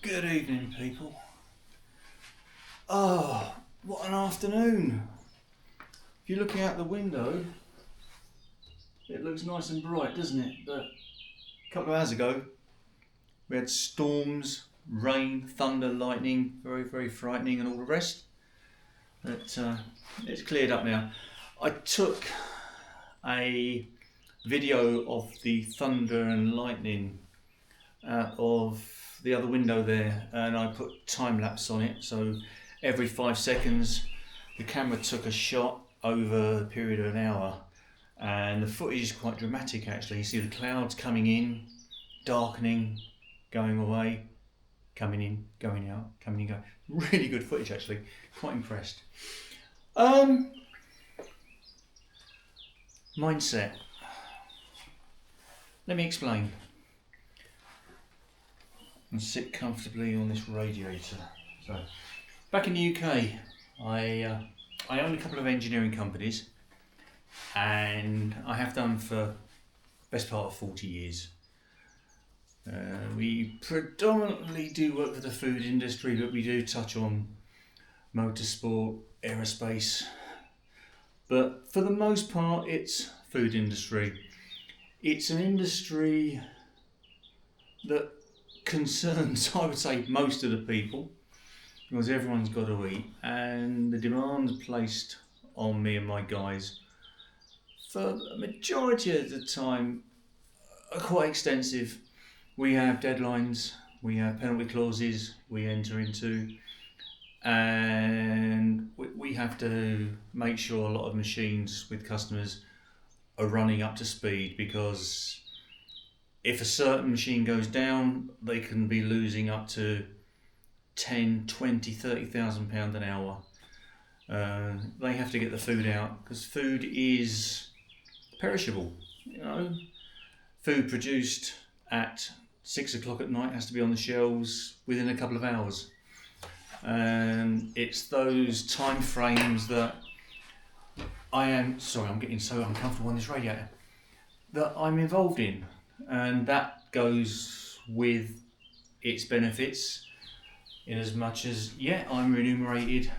Good evening, people. Oh, what an afternoon. If you're looking out the window, it looks nice and bright, doesn't it? But a couple of hours ago, we had storms, rain, thunder, lightning, very, very frightening and all the rest. But it's cleared up now. I took a video of the thunder and lightning out of the other window there, and I put time lapse on it, so every 5 seconds the camera took a shot over a period of an hour, and the footage is quite dramatic actually. You see the clouds coming in, darkening, going away, coming in, going out, coming in, going. Really good footage actually, quite impressed. Mindset. Let me explain. And sit comfortably on this radiator. So, back in the UK, I own a couple of engineering companies, and I have done for the best part of 40 years. We predominantly do work for the food industry, but we do touch on motorsport, aerospace. But for the most part, it's food industry. It's an industry that concerns, I would say, most of the people, because everyone's got to eat, and the demands placed on me and my guys for the majority of the time are quite extensive. We have deadlines, we have penalty clauses we enter into, and we have to make sure a lot of machines with customers are running up to speed, because if a certain machine goes down, they can be losing up to 10, 20, 30,000 pounds an hour. They have to get the food out, because food is perishable. You know, food produced at 6 o'clock at night has to be on the shelves within a couple of hours. And it's those time frames that I'm getting so uncomfortable on this radiator, that I'm involved in. And that goes with its benefits, in as much as, I'm remunerated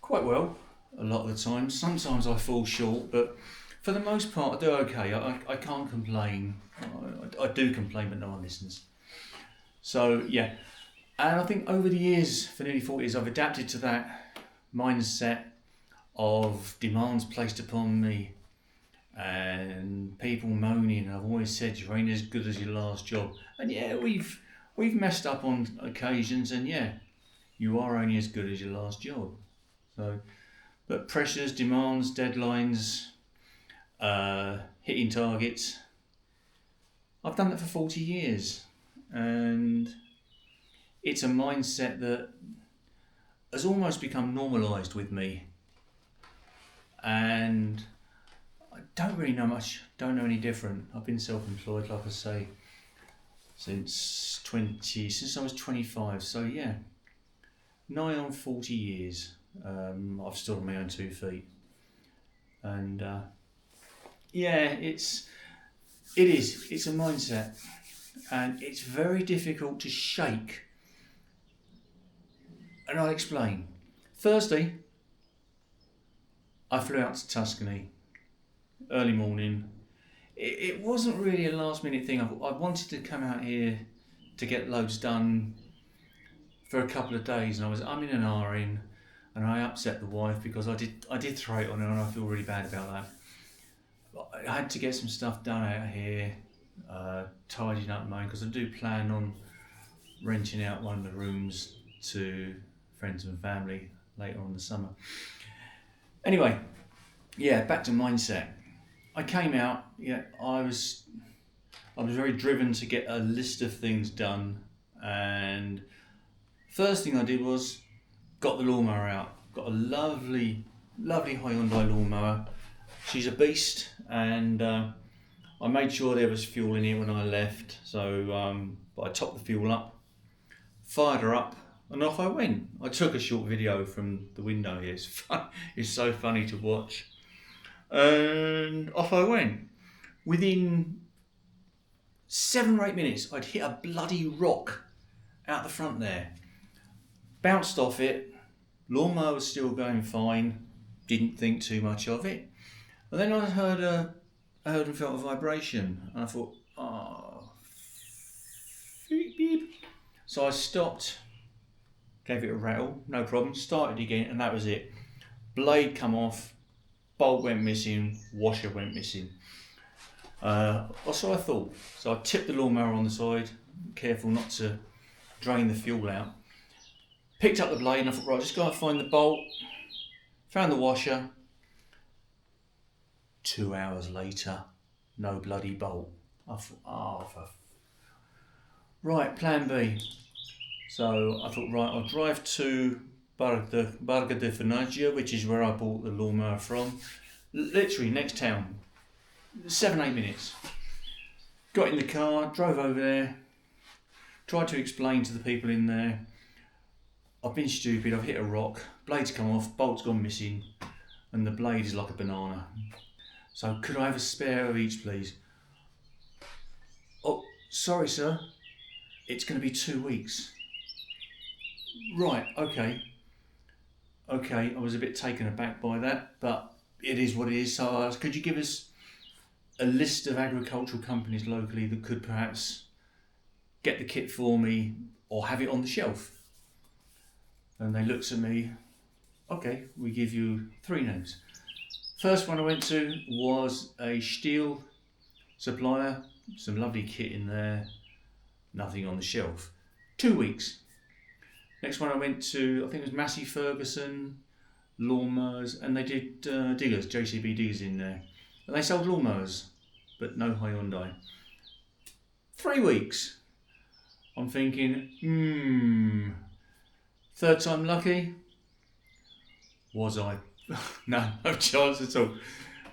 quite well a lot of the time. Sometimes I fall short, but for the most part I do okay. I can't complain. I do complain, but no one listens. So and I think over the years, for nearly 40 years, I've adapted to that mindset of demands placed upon me and people moaning. I've always said you ain't as good as your last job, and we've messed up on occasions, and you are only as good as your last job. So, but pressures, demands, deadlines, hitting targets, I've done that for 40 years, and it's a mindset that has almost become normalised with me, and I don't really know much, don't know any different. I've been self-employed, like I say, since I was 25, so nigh on 40 years. I've stood on my own 2 feet, and it's a mindset, and it's very difficult to shake, and I'll explain. Thursday, I flew out to Tuscany, early morning. It wasn't really a last minute thing. I wanted to come out here to get loads done for a couple of days, and I was umming and ahhing, and I upset the wife because I did throw it on her, and I feel really bad about that. I had to get some stuff done out here, tidying up mine, because I do plan on renting out one of the rooms to friends and family later on in the summer. Anyway, back to mindset. I came out, I was very driven to get a list of things done, and first thing I did was got the lawnmower out. Got a lovely Hyundai lawnmower. She's a beast, and I made sure there was fuel in it when I left, so I topped the fuel up, fired her up, and off I went. I took a short video from the window here. It's so funny to watch. And off I went. Within 7 or 8 minutes, I'd hit a bloody rock out the front there. Bounced off it. Lawnmower was still going fine. Didn't think too much of it. And then I heard and felt a vibration. And I thought, oh, beep, beep. So I stopped, gave it a rattle, no problem, started again, and that was it. Blade come off, bolt went missing, washer went missing. So I thought. So I tipped the lawnmower on the side, careful not to drain the fuel out. Picked up the blade and I thought, right, just go and find the bolt. Found the washer. 2 hours later, no bloody bolt. I thought, right, plan B. So I thought, right, I'll drive to Barca de Fernaggia, which is where I bought the lawnmower from. Literally next town. 7-8 minutes. Got in the car, drove over there, tried to explain to the people in there, I've been stupid, I've hit a rock, blade's come off, bolt's gone missing, and the blade is like a banana. So could I have a spare of each, please? Oh, sorry sir, it's going to be 2 weeks. Right, okay, I was a bit taken aback by that, but it is what it is. So I asked, could you give us a list of agricultural companies locally that could perhaps get the kit for me or have it on the shelf? And they looked at me, okay, we give you 3 names. First one I went to was a steel supplier, some lovely kit in there, nothing on the shelf. 2 weeks. Next one I went to, I think it was Massey Ferguson lawnmowers, and they did diggers, JCB diggers in there. And they sold lawnmowers, but no Hyundai. 3 weeks. I'm thinking, third time lucky? Was I? No chance at all.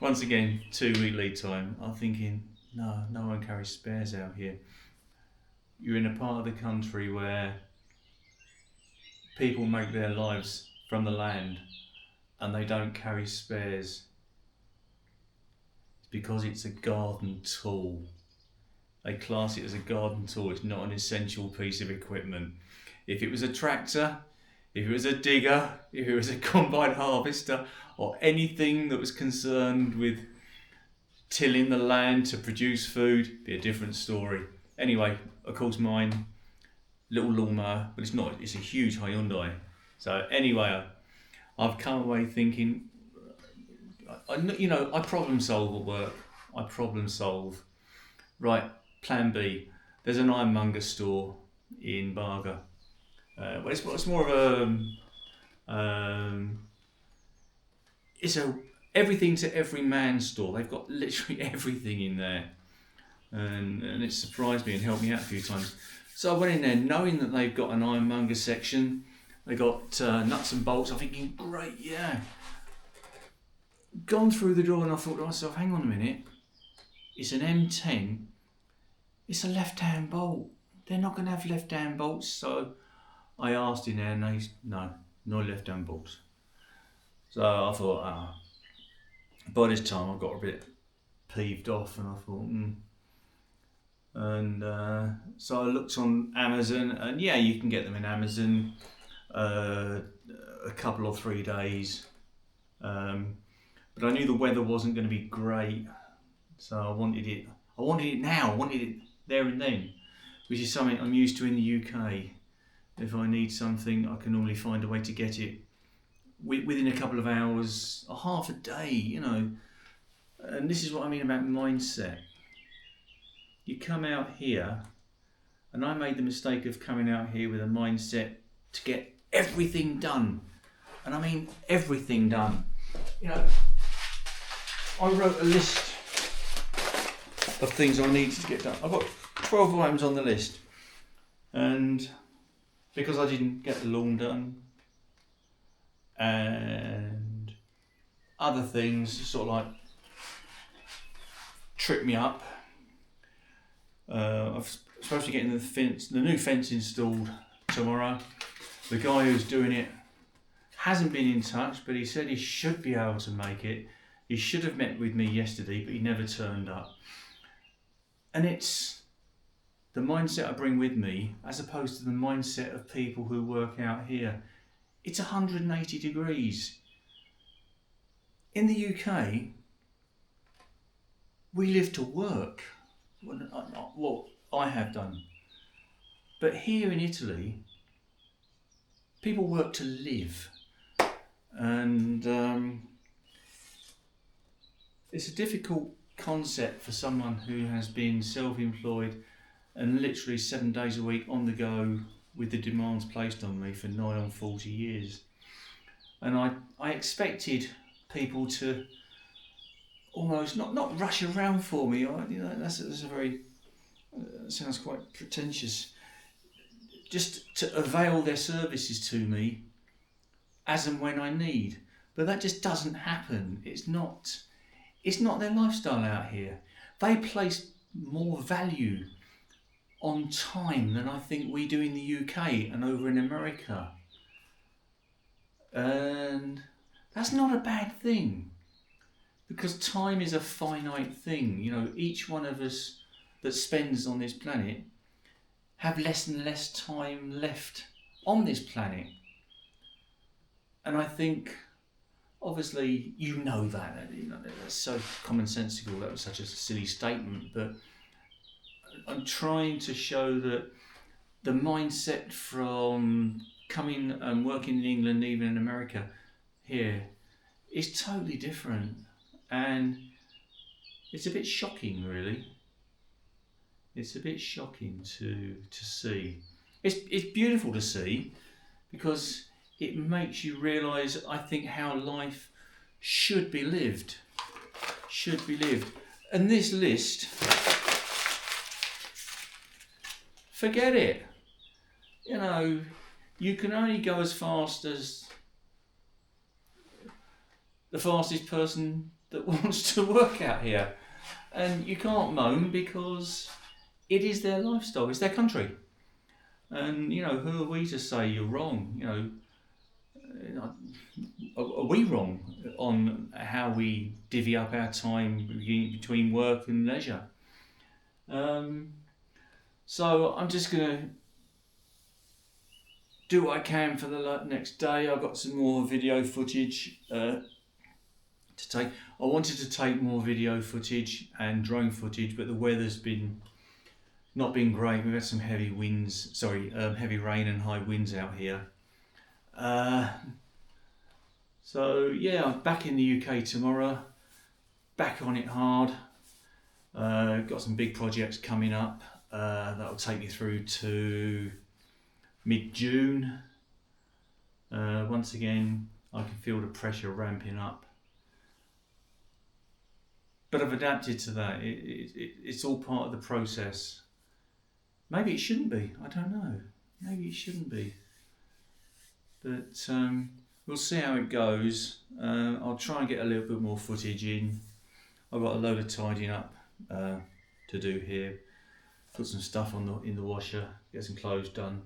Once again, 2 week lead time. I'm thinking, no one carries spares out here. You're in a part of the country where people make their lives from the land and they don't carry spares. It's because it's a garden tool. They class it as a garden tool. It's not an essential piece of equipment. If it was a tractor, if it was a digger, if it was a combine harvester, or anything that was concerned with tilling the land to produce food, it'd be a different story. Anyway, of course mine, little lawnmower, but it's not, it's a huge Hyundai. So anyway, I've come away thinking, I problem solve at work. I problem solve. Right, plan B. There's an ironmonger store in Barga. Well, it's more of it's a everything to every man store. They've got literally everything in there, and it surprised me and helped me out a few times. So I went in there knowing that they've got an ironmonger section. They got nuts and bolts. I'm thinking, great, yeah. Gone through the door and I thought to myself, hang on a minute. It's an M10. It's a left-hand bolt. They're not going to have left-hand bolts. So I asked in there and they no left-hand bolts. So I thought, by this time I got a bit peeved off and I thought, And so I looked on Amazon, and yeah, you can get them in Amazon a couple or 3 days. But I knew the weather wasn't going to be great, so I wanted it now. I wanted it there and then, which is something I'm used to in the UK. If I need something, I can normally find a way to get it within a couple of hours, a half a day, And this is what I mean about mindset. You come out here, and I made the mistake of coming out here with a mindset to get everything done. And I mean everything done. I wrote a list of things I needed to get done. I've got 12 items on the list. And because I didn't get the lawn done and other things sort of like tripped me up. I'm supposed to be getting the new fence installed tomorrow. The guy who's doing it hasn't been in touch, but he said he should be able to make it. He should have met with me yesterday, but he never turned up. And it's the mindset I bring with me, as opposed to the mindset of people who work out here, it's 180 degrees. In the UK, we live to work. Well, I have done. But here in Italy, people work to live. And it's a difficult concept for someone who has been self-employed and literally 7 days a week on the go with the demands placed on me for nigh on 40 years. And I expected people to almost not rush around for me. That's a very sounds quite pretentious. Just to avail their services to me as and when I need. But that just doesn't happen. It's not their lifestyle out here. They place more value on time than I think we do in the UK and over in America. And that's not a bad thing, because time is a finite thing. You know, each one of us that spends on this planet have less and less time left on this planet. And I think, obviously, you know that's so commonsensical. That was such a silly statement, but I'm trying to show that the mindset from coming and working in England, even in America, here, is totally different. And it's a bit shocking, really. It's a bit shocking to see. It's beautiful to see, because it makes you realise, I think, how life should be lived. Should be lived. And this list, forget it. You know, you can only go as fast as the fastest person that wants to work out here. And you can't moan, because it is their lifestyle, it's their country. And, you know, who are we to say you're wrong? You know, are we wrong on how we divvy up our time between work and leisure? So I'm just going to do what I can for the next day. I've got some more video footage to take. I wanted to take more video footage and drone footage, but the weather's not been great. We've had some heavy winds, heavy rain and high winds out here. So yeah, I'm back in the UK tomorrow, back on it hard. Got some big projects coming up that'll take me through to mid-June. Once again, I can feel the pressure ramping up. But I've adapted to that. It's all part of the process. Maybe it shouldn't be, I don't know. Maybe it shouldn't be. But we'll see how it goes. I'll try and get a little bit more footage in. I've got a load of tidying up to do here. Put some stuff in the washer, get some clothes done.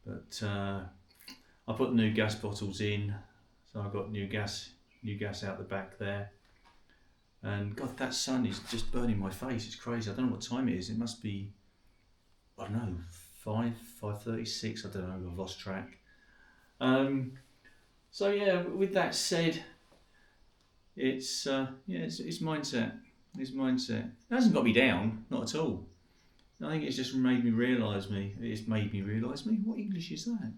But I put the new gas bottles in, so I've got new gas out the back there. And God, that sun is just burning my face. It's crazy. I don't know what time it is. It must be, I don't know, 5:36. I don't know. I've lost track. So yeah, with that said, it's mindset. It's mindset. It hasn't got me down, not at all. I think it's just made me realise me. It's made me realise me. What English is that?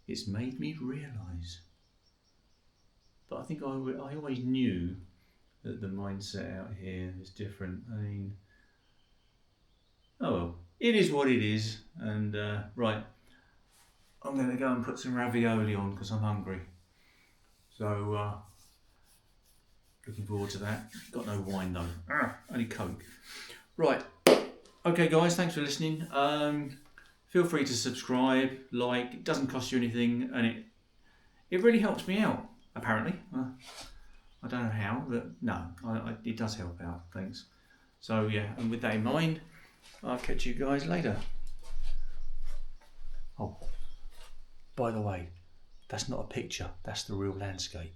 It's made me realise. But I think I always knew that the mindset out here is different. I mean, oh well, it is what it is. And right, I'm going to go and put some ravioli on because I'm hungry. So looking forward to that. Got no wine though. Only Coke. Right. Okay, guys. Thanks for listening. Feel free to subscribe, like. It doesn't cost you anything, and it really helps me out. Apparently. I don't know how, but no, it does help out. Thanks. So yeah, and with that in mind, I'll catch you guys later. Oh, by the way, that's not a picture. That's the real landscape.